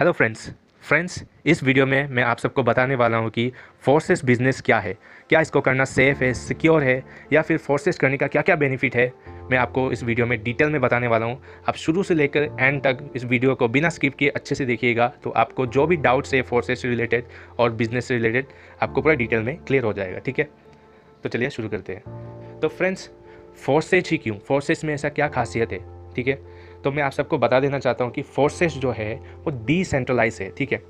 Hello friends इस video में मैं आप सबको बताने वाला हूँ कि फोर्सेस बिजनेस क्या है, क्या इसको करना सेफ़ है, सिक्योर है, या फिर फोर्सेस करने का क्या क्या बेनिफिट है। मैं आपको इस वीडियो में डिटेल में बताने वाला हूँ। आप शुरू से लेकर एंड तक इस वीडियो को बिना स्किप किए अच्छे से देखिएगा, तो आपको जो भी डाउट्स है फोर्सेस से रिलेटेड और बिजनेस से रिलेटेड आपको पूरा डिटेल में क्लियर हो जाएगा। ठीक है, तो चलिए शुरू करते हैं। तो फ्रेंड्स, फोर्सेज ही क्यों, फोर्सेस में ऐसा क्या खासियत है? ठीक है, तो मैं आप सबको बता देना चाहता हूँ कि फोर्सेस जो है वो डिसेंट्रलाइज है। ठीक है,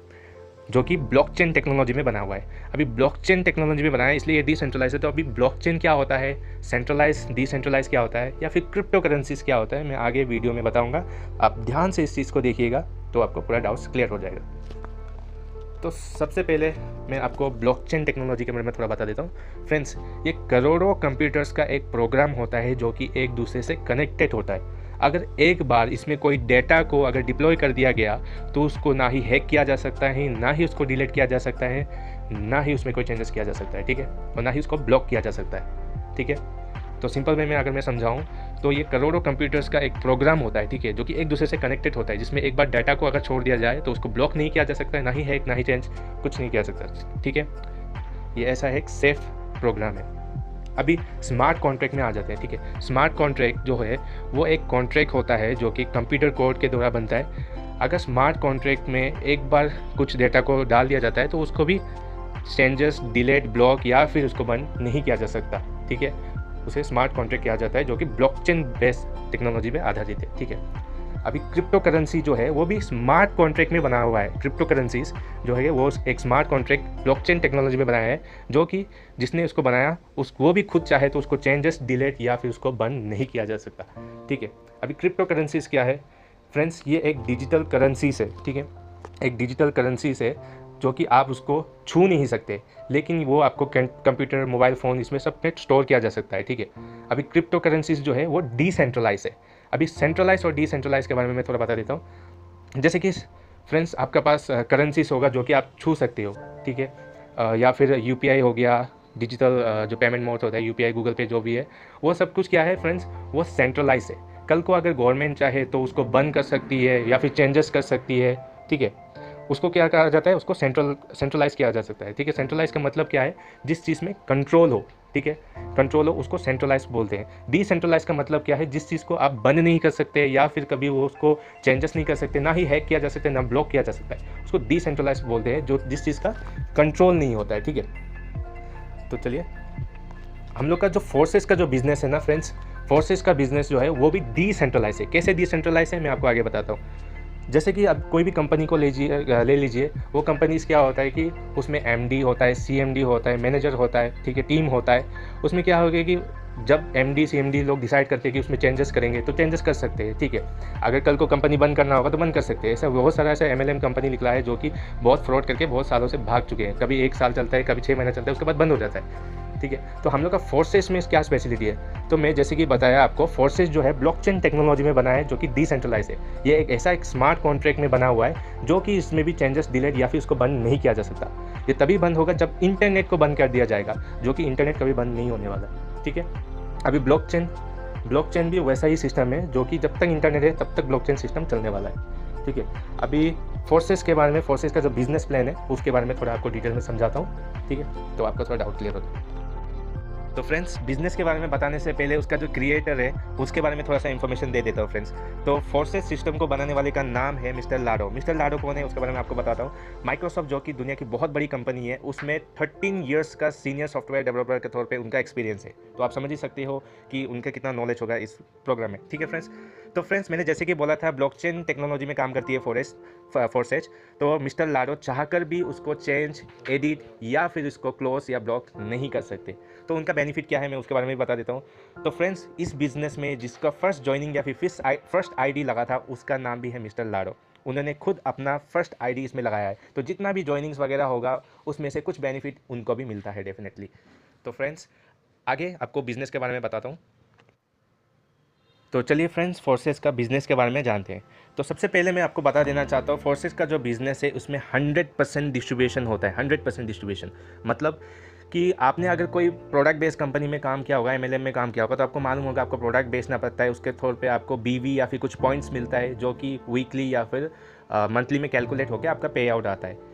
जो कि ब्लॉकचेन टेक्नोलॉजी में बना हुआ है। अभी ब्लॉकचेन टेक्नोलॉजी में बना है इसलिए ये डिसेंट्रलाइज है। तो अभी ब्लॉकचेन क्या होता है, सेंट्रलाइज डिसेंट्रलाइज क्या होता है, या फिर क्रिप्टो करेंसीज क्या होता है, मैं आगे वीडियो में बताऊंगा। आप ध्यान से इस चीज़ को देखिएगा तो आपको पूरा डाउट्स क्लियर हो जाएगा। तो सबसे पहले मैं आपको ब्लॉकचेन टेक्नोलॉजी के बारे में थोड़ा बता देता हूँ। फ्रेंड्स, ये करोड़ों कंप्यूटर्स का एक प्रोग्राम होता है जो कि एक दूसरे से कनेक्टेड होता है। अगर एक बार इसमें कोई डेटा को अगर डिप्लॉय कर दिया गया तो उसको ना ही हैक किया जा सकता है, ना ही उसको डिलीट किया जा सकता है, ना ही उसमें कोई चेंजेस किया जा सकता है। ठीक है, और ना ही उसको ब्लॉक किया जा सकता है। ठीक है, तो सिंपल वे में अगर मैं समझाऊँ तो ये करोड़ों कंप्यूटर्स का एक प्रोग्राम होता है। ठीक है, जो कि एक दूसरे से कनेक्टेड होता है, जिसमें एक बार डाटा को अगर छोड़ दिया जाए तो उसको ब्लॉक नहीं किया जा सकता है, ना ही हैक, ना ही चेंज, कुछ नहीं किया जा सकता। ठीक है, ये ऐसा एक सेफ प्रोग्राम है। अभी स्मार्ट कॉन्ट्रैक्ट में आ जाते हैं। ठीक है, स्मार्ट कॉन्ट्रैक्ट जो है वो एक कॉन्ट्रैक्ट होता है जो कि कंप्यूटर कोड के द्वारा बनता है। अगर स्मार्ट कॉन्ट्रैक्ट में एक बार कुछ डेटा को डाल दिया जाता है तो उसको भी चेंजेस, डिलीट, ब्लॉक या फिर उसको बंद नहीं किया जा सकता। ठीक है, उसे स्मार्ट कॉन्ट्रैक्ट किया जाता है जो कि ब्लॉकचेन बेस्ड टेक्नोलॉजी पे आधारित है। ठीक है, अभी क्रिप्टो करेंसी जो है वो भी स्मार्ट कॉन्ट्रैक्ट में बना हुआ है। क्रिप्टो करेंसीज जो है वो एक स्मार्ट कॉन्ट्रैक्ट ब्लॉकचेन टेक्नोलॉजी में बनाया है, जो कि जिसने उसको बनाया वो भी खुद चाहे तो उसको चेंजेस, डिलीट या फिर उसको बंद नहीं किया जा सकता। ठीक है, अभी क्रिप्टो करेंसीज क्या है फ्रेंड्स, ये एक डिजिटल करेंसीज है। ठीक है, एक डिजिटल करेंसीज है जो कि आप उसको छू नहीं सकते, लेकिन वो आपको कंप्यूटर, मोबाइल फ़ोन, इसमें सब में स्टोर किया जा सकता है। ठीक है, अभी क्रिप्टो करेंसीज जो है वो डिसेंट्रलाइज है। अभी सेंट्रलाइज और डिसेंट्रलाइज के बारे में मैं थोड़ा बता देता हूँ। जैसे कि फ्रेंड्स, आपके पास करेंसीज होगा जो कि आप छू सकते हो। ठीक है, या फिर यूपीआई हो गया, डिजिटल जो पेमेंट मोड होता है, यूपीआई, गूगल पे, जो भी है, वो सब कुछ क्या है फ्रेंड्स, वो सेंट्रलाइज है। कल को अगर गवर्नमेंट चाहे तो उसको बंद कर सकती है या फिर चेंजेस कर सकती है। ठीक है, उसको क्या कहा जाता है, उसको सेंट्रलाइज किया जा सकता है। ठीक है, सेंट्रलाइज का मतलब क्या है, जिस चीज़ में कंट्रोल हो। ठीक है, कंट्रोल हो उसको सेंट्रलाइज बोलते हैं। डिसेंट्रलाइज का मतलब क्या है, जिस चीज़ को आप बंद नहीं कर सकते या फिर कभी वो उसको चेंजेस नहीं कर सकते, ना ही हैक किया जा सकता है, ना ब्लॉक किया जा सकता है, उसको डिसेंट्रलाइज बोलते हैं, जो जिस चीज़ का कंट्रोल नहीं होता है। ठीक है, तो चलिए, हम लोग का जो फोर्सेस का जो बिजनेस है ना फ्रेंड्स, फोर्सेस का बिजनेस जो है वो भी डिसेंट्रलाइज है। कैसे डिसेंट्रलाइज है मैं आपको आगे बताता हूँ। जैसे कि अब कोई भी कंपनी को ले लीजिए, वो कंपनीज क्या होता है कि उसमें एमडी होता है, सीएमडी होता है, मैनेजर होता है। ठीक है, टीम होता है। उसमें क्या होगा कि जब एमडी सीएमडी लोग डिसाइड करते हैं कि उसमें चेंजेस करेंगे तो चेंजेस कर सकते हैं। ठीक है, अगर कल को कंपनी बंद करना होगा तो बंद कर सकते हैं। ऐसा बहुत सारा ऐसा एमएलएम कंपनी निकला है जो कि बहुत फ्रॉड करके बहुत सालों से भाग चुके हैं। कभी 1 साल चलता है, कभी 6 महीना चलता है, उसके बाद बंद हो जाता है। ठीक है, तो हम लोग का फोर्सेस में क्या स्पेशलिटी है, तो मैं जैसे कि बताया आपको, फोर्सेस जो है ब्लॉकचेन टेक्नोलॉजी में बना है जो कि डिसेंट्रलाइज है। ये एक ऐसा एक स्मार्ट कॉन्ट्रैक्ट में बना हुआ है जो कि इसमें भी चेंजेस, डिलीट या फिर उसको बंद नहीं किया जा सकता। ये तभी बंद होगा जब इंटरनेट को बंद कर दिया जाएगा, जो कि इंटरनेट कभी बंद नहीं होने वाला। ठीक है, अभी ब्लॉकचेन भी वैसा ही सिस्टम है जो कि जब तक इंटरनेट है तब तक ब्लॉकचेन सिस्टम चलने वाला है। ठीक है, अभी फोर्सेस के बारे में, फोर्सेस का जो बिजनेस प्लान है उसके बारे में थोड़ा आपको डिटेल में समझाता हूँ। ठीक है, तो आपका थोड़ा डाउट क्लियर होता है। तो फ्रेंड्स, बिजनेस के बारे में बताने से पहले उसका जो क्रिएटर है उसके बारे में थोड़ा सा इन्फॉर्मेशन दे देता हूँ फ्रेंड्स। तो फोर्सेस सिस्टम को बनाने वाले का नाम है मिस्टर लाडो। मिस्टर लाडो कौन है उसके बारे में आपको बताता हूँ। माइक्रोसॉफ्ट जो कि दुनिया की बहुत बड़ी कंपनी है, उसमें 13 ईयर्स का सीनियर सॉफ्टवेयर डेवलपर के तौर पर उनका एक्सपीरियंस है। तो आप समझ ही सकते हो कि उनका कितना नॉलेज होगा इस प्रोग्राम में। ठीक है फ्रेंड्स, तो फ्रेंड्स, मैंने जैसे कि बोला था ब्लॉकचेन टेक्नोलॉजी में काम करती है फोर्सेज। तो मिस्टर लाडो चाहकर भी उसको चेंज, एडिट या फिर उसको क्लोज या ब्लॉक नहीं कर सकते। तो उनका बेनिफिट क्या है मैं उसके बारे में बता देता हूँ। तो फ्रेंड्स, इस बिजनेस में जिसका फर्स्ट ज्वाइनिंग या फिर फर्स्ट आईडी लगा था उसका नाम भी है मिस्टर लाडो। उन्होंने खुद अपना फर्स्ट आईडी इसमें लगाया है। तो जितना भी ज्वाइनिंग्स वगैरह होगा उसमें से कुछ बेनिफिट उनको भी मिलता है डेफिनेटली। तो फ्रेंड्स, आगे आपको बिजनेस के बारे में बताता हूँ। तो चलिए फ्रेंड्स, फोर्सेस का बिज़नेस के बारे में जानते हैं। तो सबसे पहले मैं आपको बता देना चाहता हूँ, फोर्सेस का जो बिज़नेस है उसमें 100% डिस्ट्रीब्यूशन होता है। 100% डिस्ट्रीब्यूशन मतलब कि आपने अगर कोई प्रोडक्ट बेस्ड कंपनी में काम किया होगा, एमएलएम में काम किया होगा, तो आपको मालूम होगा आपको प्रोडक्ट बेचना पड़ता है। उसके तौर पे आपको बीवी या फिर कुछ पॉइंट्स मिलता है जो कि वीकली या फिर मंथली में कैलकुलेट होकर आपका पे आउट आता है।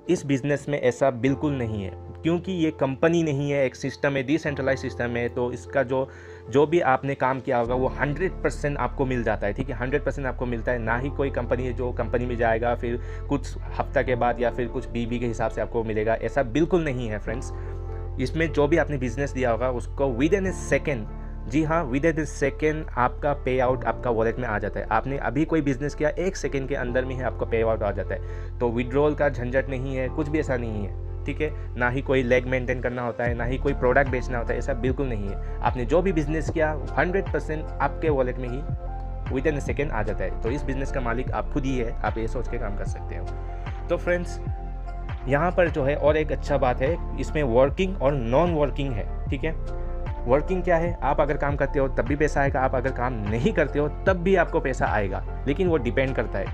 इस बिज़नेस में ऐसा बिल्कुल नहीं है, क्योंकि ये कंपनी नहीं है, एक सिस्टम है, डिसेंट्रलाइज सिस्टम है। तो इसका जो भी आपने काम किया होगा वो 100% आपको मिल जाता है, ठीक है। 100% आपको मिलता है। ना ही कोई कंपनी है जो कंपनी में जाएगा फिर कुछ हफ्ता के बाद या फिर कुछ बीबी के हिसाब से आपको मिलेगा, ऐसा बिल्कुल नहीं है फ्रेंड्स। इसमें जो भी आपने बिजनेस दिया होगा उसको विद इन ए सेकेंड, जी हाँ, विद इन ए सेकेंड आपका पे आउट आपका वॉलेट में आ जाता है। आपने अभी कोई बिजनेस किया, 1 सेकेंड के अंदर में ही आपका पे आउट आ जाता है। तो विड्रॉल का झंझट नहीं है, कुछ भी ऐसा नहीं है, ठीक है। ना ही कोई लेग मेंटेन करना होता है, ना ही कोई प्रोडक्ट बेचना होता है, ऐसा बिल्कुल नहीं है। आपने जो भी बिजनेस किया 100% आपके वॉलेट में ही विद इन ए सेकेंड आ जाता है। तो इस बिज़नेस का मालिक आप खुद ही है, आप ये सोच के काम कर सकते हो। तो फ्रेंड्स, यहाँ पर जो है और एक अच्छा बात है, इसमें वर्किंग और नॉन वर्किंग है, ठीक है। वर्किंग क्या है, आप अगर काम करते हो तब भी पैसा आएगा, आप अगर काम नहीं करते हो तब भी आपको पैसा आएगा, लेकिन वो डिपेंड करता है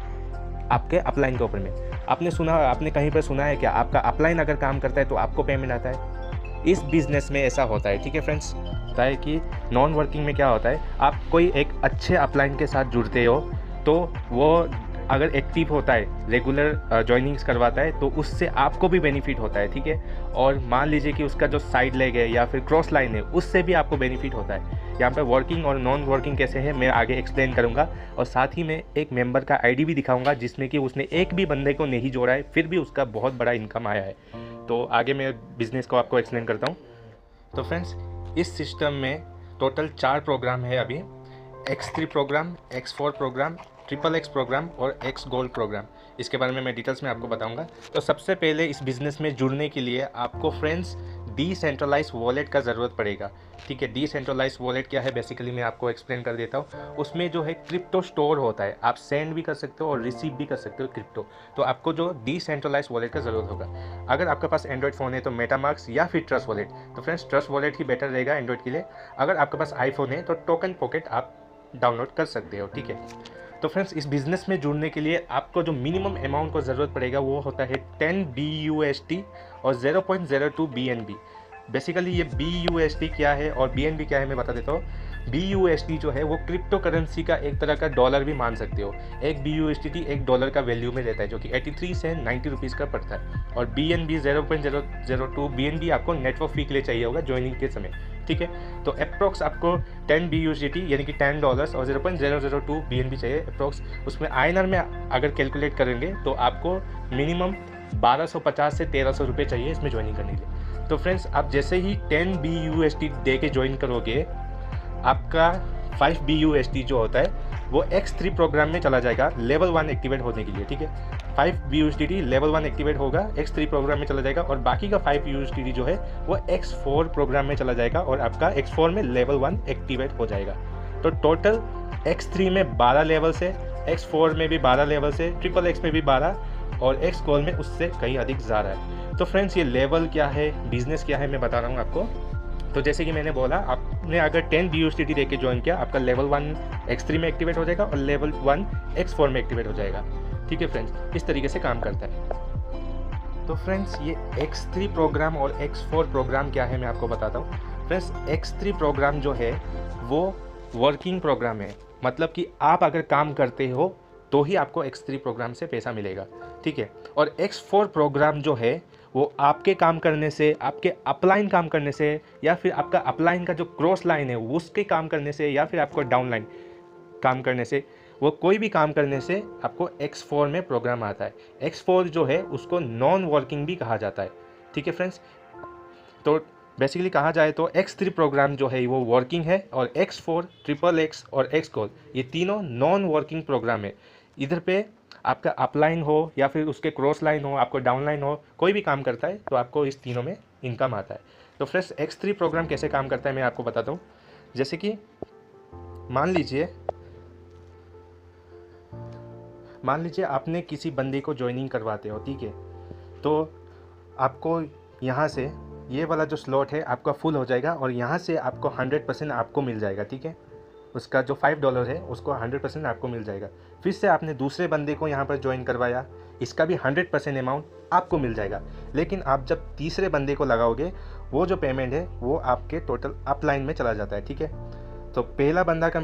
आपके अपलाइन के ऊपर में। आपने कहीं पर सुना है क्या, आपका अपलाइन अगर काम करता है तो आपको पेमेंट आता है? इस बिज़नेस में ऐसा होता है, ठीक है फ्रेंड्स। होता है कि नॉन वर्किंग में क्या होता है, आप कोई एक अच्छे अपलाइन के साथ जुड़ते हो तो वो अगर एक्टिव होता है, रेगुलर ज्वाइनिंग्स करवाता है, तो उससे आपको भी बेनिफिट होता है, ठीक है। और मान लीजिए कि उसका जो साइड लेग है या फिर क्रॉस लाइन है, उससे भी आपको बेनिफिट होता है। यहाँ पर वर्किंग और नॉन वर्किंग कैसे है मैं आगे एक्सप्लेन करूँगा, और साथ ही में एक मेंबर का आईडी भी दिखाऊंगा जिसमें कि उसने एक भी बंदे को नहीं जोड़ा है, फिर भी उसका बहुत बड़ा इनकम आया है। तो आगे मैं बिज़नेस को आपको एक्सप्लेन करता हूँ। तो फ्रेंड्स, इस सिस्टम में टोटल 4 प्रोग्राम है अभी, X3 programme, X4 programme, XXX programme और X गोल्ड प्रोग्राम। इसके बारे में मैं डिटेल्स में आपको बताऊंगा। तो सबसे पहले इस बिज़नेस में जुड़ने के लिए आपको फ्रेंड्स डिसेंट्रलाइज वॉलेट का ज़रूरत पड़ेगा, ठीक है। डिसेंट्रलाइज वॉलेट क्या है बेसिकली मैं आपको एक्सप्लेन कर देता हूँ। उसमें जो है क्रिप्टो स्टोर होता है, आप सेंड भी कर सकते हो और रिसीव भी कर सकते हो क्रिप्टो। तो आपको जो डिसेंट्रलाइज वॉलेट का ज़रूरत होगा। अगर आपके पास एंड्रॉइड फ़ोन है तो मेटामास्क या फिर ट्रस्ट वॉलेट, तो फ्रेंड्स ट्रस्ट वॉलेट ही बेटर रहेगा एंड्रॉइड के लिए। अगर आपके पास आईफोन है तो टोकन पॉकेट आप डाउनलोड कर सकते हो, ठीक है। तो फ्रेंड्स, इस बिज़नेस में जुड़ने के लिए आपको जो मिनिमम अमाउंट को ज़रूरत पड़ेगा वो होता है 10 BUSD और 0.02 BNB। बेसिकली ये BUSD क्या है और BNB क्या है मैं बता देता हूँ। BUSD जो है वो क्रिप्टो करेंसी का एक तरह का डॉलर भी मान सकते हो। एक BUSD $1 का वैल्यू में रहता है, जो कि 83 से 90 रुपीज़ का पड़ता है। और BNB 0.002 BNB आपको नेटवर्क फी के लिए चाहिए होगा ज्वाइनिंग के समय, ठीक है। तो अप्रॉक्स आपको 10 BUSD यानी कि $10 और 0.002 BNB चाहिए अप्रॉक्स। उसमें INR में अगर कैलकुलेट करेंगे तो आपको मिनिमम 1250 से 1300 रुपये चाहिए इसमें ज्वाइनिंग करने के लिए। तो फ्रेंड्स, आप जैसे ही 10 BUSD दे के ज्वाइन करोगे, आपका 5 BUSD जो होता है वो X3 प्रोग्राम में चला जाएगा लेवल 1 एक्टिवेट होने के लिए, ठीक है। 5 BUSD लेवल 1 एक्टिवेट होगा, X3 प्रोग्राम में चला जाएगा, और बाकी का 5 BUSD जो है वो X4 प्रोग्राम में चला जाएगा और आपका X4 में लेवल 1 एक्टिवेट हो जाएगा। तो टोटल X3 में 12 लेवल से, X4 में भी 12 लेवल से, XXX में भी 12 और X गोल्ड में उससे कहीं अधिक ज़्यादा है। तो फ्रेंड्स, ये लेवल क्या है, बिजनेस क्या है मैं बता रहा हूँ आपको। तो जैसे कि मैंने बोला, आपने अगर 10 BUSD दे के ज्वाइन किया, आपका लेवल 1 X3 में एक्टिवेट हो जाएगा और लेवल 1 X4 में एक्टिवेट हो जाएगा, ठीक है फ्रेंड्स। इस तरीके से काम करता है। तो फ्रेंड्स, ये X3 प्रोग्राम और X4 प्रोग्राम क्या है मैं आपको बताता हूँ। फ्रेंड्स, X3 प्रोग्राम जो है वो वर्किंग प्रोग्राम है, मतलब कि आप अगर काम करते हो तो ही आपको X3 प्रोग्राम से पैसा मिलेगा, ठीक है। और X4 प्रोग्राम जो है वो आपके काम करने से, आपके अपलाइन काम करने से, या फिर आपका अपलाइन का जो क्रॉस लाइन है उसके काम करने से, या फिर आपको डाउन लाइन काम करने से, वो कोई भी काम करने से आपको X4 में प्रोग्राम आता है। X4 जो है उसको नॉन वर्किंग भी कहा जाता है, ठीक है फ्रेंड्स। तो बेसिकली कहा जाए तो X3 प्रोग्राम जो है वो वर्किंग है, और X4, XXX और X गोल्ड ये तीनों नॉन वर्किंग प्रोग्राम है। इधर पे आपका अपलाइन हो या फिर उसके क्रॉस लाइन हो, आपको डाउन लाइन हो, कोई भी काम करता है तो आपको इस तीनों में इनकम आता है। तो फ्रेंड्स, X3 प्रोग्राम कैसे काम करता है मैं आपको बताता हूँ। जैसे कि मान लीजिए आपने किसी बंदे को ज्वाइनिंग करवाते हो, ठीक है। तो आपको यहाँ से ये वाला जो स्लॉट है आपका फुल हो जाएगा और यहाँ से आपको 100% आपको मिल जाएगा, ठीक है। उसका जो $5 है उसको 100% आपको मिल जाएगा। फिर से आपने दूसरे बंदे को यहाँ पर ज्वाइन करवाया, इसका भी 100% अमाउंट आपको मिल जाएगा। लेकिन आप जब तीसरे बंदे को लगाओगे, वो जो पेमेंट है वो आपके टोटल अपलाइन में चला जाता है, ठीक है। तो पहला बंदा का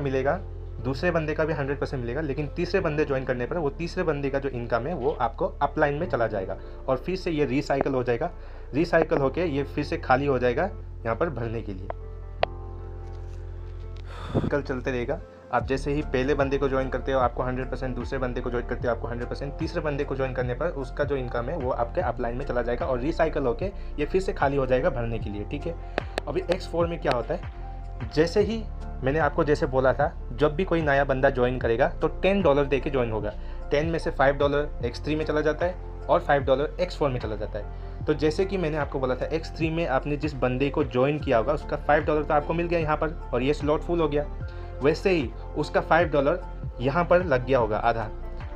मिलेगा दूसरे बंदे का भी 100% मिलेगा, लेकिन तीसरे बंदे ज्वाइन करने पर वो तीसरे बंदे का जो इनकम है वो आपको अपलाइन में चला जाएगा और फिर से ये रिसाइकल हो जाएगा। रिसाइकल होके ये फिर से खाली हो जाएगा यहाँ पर भरने के लिए। कल चलते रहेगा। आप जैसे ही पहले बंदे को ज्वाइन करते हो आपको 100%, दूसरे बंदे को ज्वाइन करते हो आपको 100%, तीसरे बंदे को ज्वाइन करने पर उसका जो इनकम है वो आपके अपलाइन में चला जाएगा और रिसाइकल होके ये फिर से खाली हो जाएगा भरने के लिए, ठीक है। अभी X4 में क्या होता है, जैसे ही मैंने आपको जैसे बोला था, जब भी कोई नया बंदा ज्वाइन करेगा तो $10 दे के ज्वाइन होगा। 10 में से $5 X3 में चला जाता है और $5 X4 में चला जाता है। तो जैसे कि मैंने आपको बोला था, X3 में आपने जिस बंदे को ज्वाइन किया होगा उसका $5 तो आपको मिल गया यहाँ पर और ये स्लॉट फुल हो गया। वैसे ही उसका $5 यहाँ पर लग गया होगा आधा।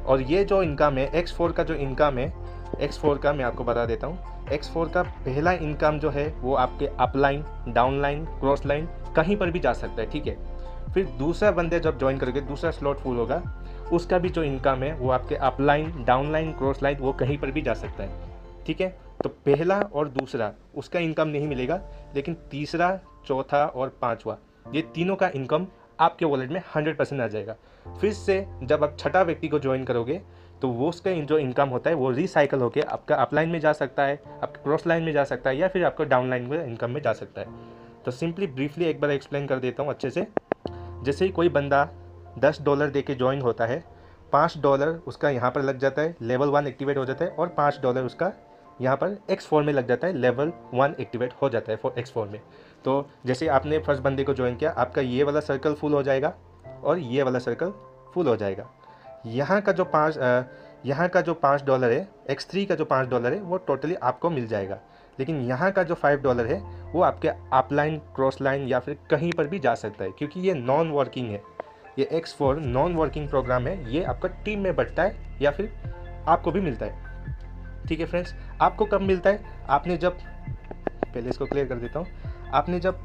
और ये जो इनकम है X4 का, जो इनकम है X4 का मैं आपको बता देता हूँ। X4 का पहला इनकम जो है वो आपके अपलाइन, डाउनलाइन, क्रॉस लाइन कहीं पर भी जा सकता है, ठीक है। फिर दूसरा बंदे जब ज्वाइन करोगे, दूसरा स्लॉट फुल होगा, उसका भी जो इनकम है वो आपके अपलाइन, डाउनलाइन, क्रॉस लाइन वो कहीं पर भी जा सकता है, ठीक है। तो पहला और दूसरा उसका इनकम नहीं मिलेगा, लेकिन तीसरा, चौथा और पांचवा ये तीनों का इनकम आपके वॉलेट में 100% आ जाएगा। फिर से जब आप छठा व्यक्ति को ज्वाइन करोगे तो वो उसका जो इनकम होता है वो रिसाइकल होकर आपका अपलाइन में जा सकता है, आपके क्रॉस लाइन में जा सकता है या फिर आपका डाउनलाइन में इनकम में जा सकता है। तो सिंपली ब्रीफली एक बार एक्सप्लेन कर देता हूँ अच्छे से। जैसे ही कोई बंदा $10 दे के ज्वाइन होता है, $5 उसका यहाँ पर लग जाता है, लेवल 1 एक्टिवेट हो जाता है और $5 उसका यहाँ पर X4 में लग जाता है, लेवल 1 एक्टिवेट हो जाता है X4 में। तो जैसे आपने फर्स्ट बंदे को ज्वाइन किया, आपका ये वाला सर्कल फुल हो जाएगा और ये वाला सर्कल फुल हो जाएगा। यहाँ का जो $5 है, X3 का जो $5 है वो टोटली आपको मिल जाएगा। लेकिन यहाँ का जो $5 है वो आपके अपलाइन, क्रॉस लाइन या फिर कहीं पर भी जा सकता है, क्योंकि ये नॉन वर्किंग है। ये X4 नॉन वर्किंग प्रोग्राम है, ये आपका टीम में बंटता है या फिर आपको भी मिलता है, ठीक है फ्रेंड्स। आपको कब मिलता है, आपने जब, पहले इसको क्लियर कर देता हूँ, आपने जब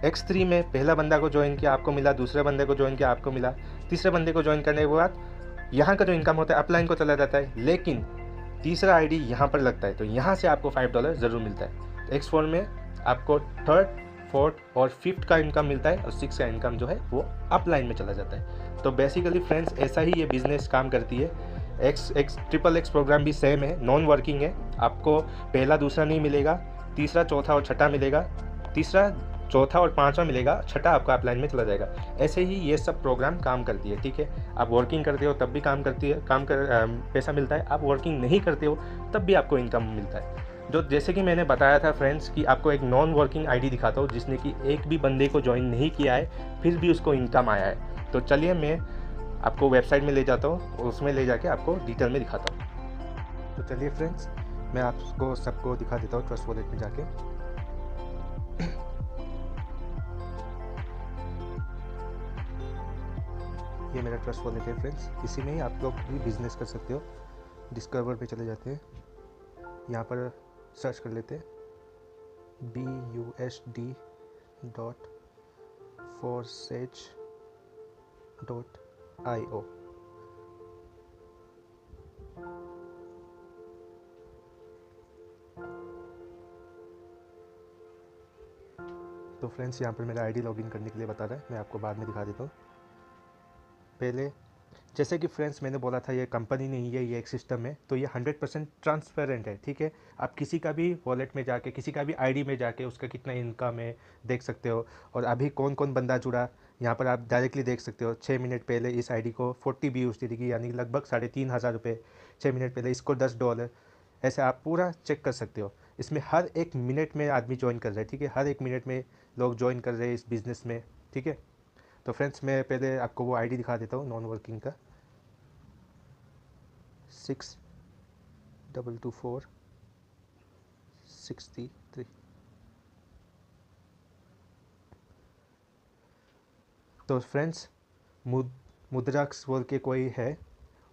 X3 में पहला बंदा को ज्वाइन किया आपको मिला, दूसरे बंदे को ज्वाइन किया आपको मिला, तीसरे बंदे को ज्वाइन करने के बाद यहाँ का जो इनकम होता है अपलाइन को चला जाता है, लेकिन तीसरा आईडी यहाँ पर लगता है, तो यहाँ से आपको $5 ज़रूर मिलता है। तो X4 में आपको थर्ड, फोर्थ और फिफ्थ का इनकम मिलता है और सिक्स का इनकम जो है वो अपलाइन में चला जाता है। तो बेसिकली फ्रेंड्स ऐसा ही ये बिजनेस काम करती है। XXX प्रोग्राम भी सेम है, नॉन वर्किंग है। आपको पहला दूसरा नहीं मिलेगा, तीसरा चौथा और छठा मिलेगा, तीसरा चौथा और पांचवा मिलेगा, छठा आपका अपलाइन में चला जाएगा। ऐसे ही ये सब प्रोग्राम काम करती है, ठीक है। आप वर्किंग करते हो तब भी काम करती है, पैसा मिलता है। आप वर्किंग नहीं करते हो तब भी आपको इनकम मिलता है। जो जैसे कि मैंने बताया था फ्रेंड्स कि आपको एक नॉन वर्किंग आईडी दिखाता हूँ जिसने कि एक भी बंदे को ज्वाइन नहीं किया है फिर भी उसको इनकम आया है। तो चलिए मैं आपको वेबसाइट में ले जाता हूँ, उसमें ले जाके आपको डिटेल में दिखाता हूँ। तो चलिए फ्रेंड्स मैं आपको सबको दिखा देता हूँ ट्रस्ट वॉलेट में जाके। ये मेरा ट्रस्ट वॉलेट है फ्रेंड्स, इसी में ही आप लोग भी बिजनेस कर सकते हो। डिस्कवर पे चले जाते हैं, यहाँ पर सर्च कर लेते हैं busd.forsage.io। तो फ्रेंड्स यहाँ पर मेरा आईडी लॉगिन करने के लिए बता रहा है, मैं आपको बाद में दिखा देता हूँ। पहले जैसे कि फ्रेंड्स मैंने बोला था ये कंपनी नहीं है, ये एक सिस्टम है, तो ये 100% ट्रांसपेरेंट है, ठीक है। आप किसी का भी वॉलेट में जाके, किसी का भी आईडी में जाके उसका कितना इनकम है देख सकते हो, और अभी कौन कौन बंदा जुड़ा यहाँ पर आप डायरेक्टली देख सकते हो। 6 मिनट पहले इस आईडी को 40 BUSD की यानी लगभग 3,500 रुपये, 6 मिनट पहले इसको $10, ऐसे आप पूरा चेक कर सकते हो। इसमें हर एक मिनट में आदमी ज्वाइन कर रहे हैं, ठीक है, हर एक मिनट में लोग ज्वाइन कर रहे हैं इस बिज़नेस में, ठीक है। तो फ्रेंड्स मैं पहले आपको वो आईडी दिखा देता हूँ नॉन वर्किंग का, 622463। तो फ्रेंड्स मुद्राक्स बोल के कोई है,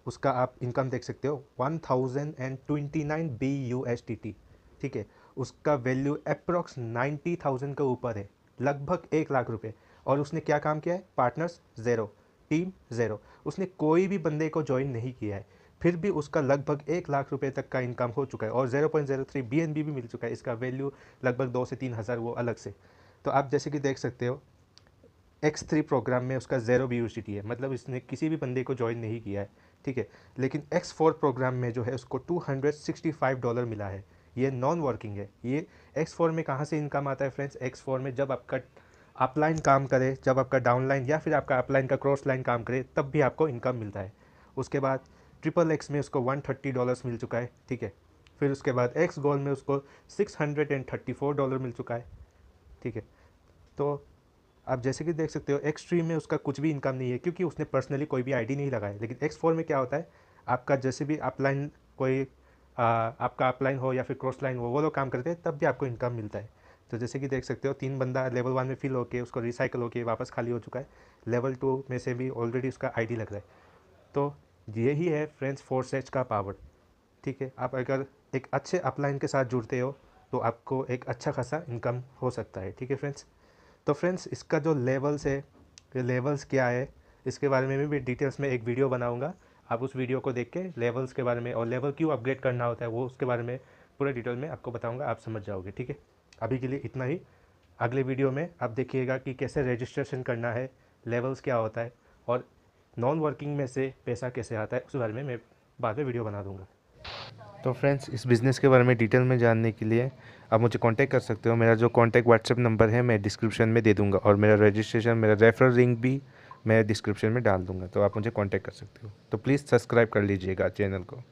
उसका आप इनकम देख सकते हो 1029 BUSDT, ठीक है। उसका वैल्यू अप्रॉक्स 90,000 के ऊपर है, लगभग 1 लाख रुपए। और उसने क्या काम किया है, पार्टनर्स 0, टीम 0, उसने कोई भी बंदे को ज्वाइन नहीं किया है, फिर भी उसका लगभग 1 लाख रुपए तक का इनकम हो चुका है और 0.03 BNB भी मिल चुका है। इसका वैल्यू लगभग 2 से 3 हज़ार वो अलग से। तो आप जैसे कि देख सकते हो X3 प्रोग्राम में उसका ज़ेरो भी यूसिटी है, मतलब इसने किसी भी बंदे को ज्वाइन नहीं किया है, ठीक है। लेकिन X4 प्रोग्राम में जो है उसको $265 मिला है। ये नॉन वर्किंग है। ये X4 में कहाँ से इनकम आता है फ्रेंड्स? X4 में जब आपका अपलाइन काम करे, जब आपका डाउनलाइन या फिर आपका अपलाइन का क्रॉस लाइन काम करे, तब भी आपको इनकम मिलता है। उसके बाद XXX में उसको $130 मिल चुका है, ठीक है। फिर उसके बाद एक्स गोल्ड में उसको $634 मिल चुका है, ठीक है। तो आप जैसे कि देख सकते हो एक्सट्रीम में उसका कुछ भी इनकम नहीं है, क्योंकि उसने पर्सनली कोई भी आईडी नहीं लगाया। लेकिन X4 में क्या होता है, आपका जैसे भी अपलाइन कोई आपका अपलाइन हो या फिर क्रॉस लाइन हो, वो लोग काम करते हैं, तब भी आपको इनकम मिलता है। तो जैसे कि देख सकते हो 3 बंदा लेवल 1 में फिल होके उसको रिसाइकल होके वापस खाली हो चुका है। लेवल 2 में से भी ऑलरेडी उसका आईडी लग रहा है। तो यही है फ्रेंड्स फोर्सेज का पावर, ठीक है। आप अगर एक अच्छे अपलाइन के साथ जुड़ते हो तो आपको एक अच्छा खासा इनकम हो सकता है, ठीक है फ्रेंड्स। तो फ्रेंड्स इसका जो लेवल्स है, ये लेवल्स क्या है, इसके बारे में भी डिटेल्स में एक वीडियो बनाऊंगा। आप उस वीडियो को देख के लेवल्स के बारे में और लेवल क्यों अपग्रेड करना होता है वो उसके बारे में पूरे डिटेल में आपको बताऊंगा, आप समझ जाओगे, ठीक है। अभी के लिए इतना ही। अगले वीडियो में आप देखिएगा कि कैसे रजिस्ट्रेशन करना है, लेवल्स क्या होता है और नॉन वर्किंग में से पैसा कैसे आता है, उस बारे में मैं बाद में वीडियो बना दूंगा। तो फ्रेंड्स इस बिज़नेस के बारे में डिटेल में जानने के लिए आप मुझे कांटेक्ट कर सकते हो। मेरा जो कांटेक्ट व्हाट्सएप नंबर है मैं डिस्क्रिप्शन में दे दूंगा, और मेरा रजिस्ट्रेशन, मेरा रेफरल लिंक भी मैं डिस्क्रिप्शन में डाल दूंगा, तो आप मुझे कांटेक्ट कर सकते हो। तो प्लीज़ सब्सक्राइब कर लीजिएगा चैनल को।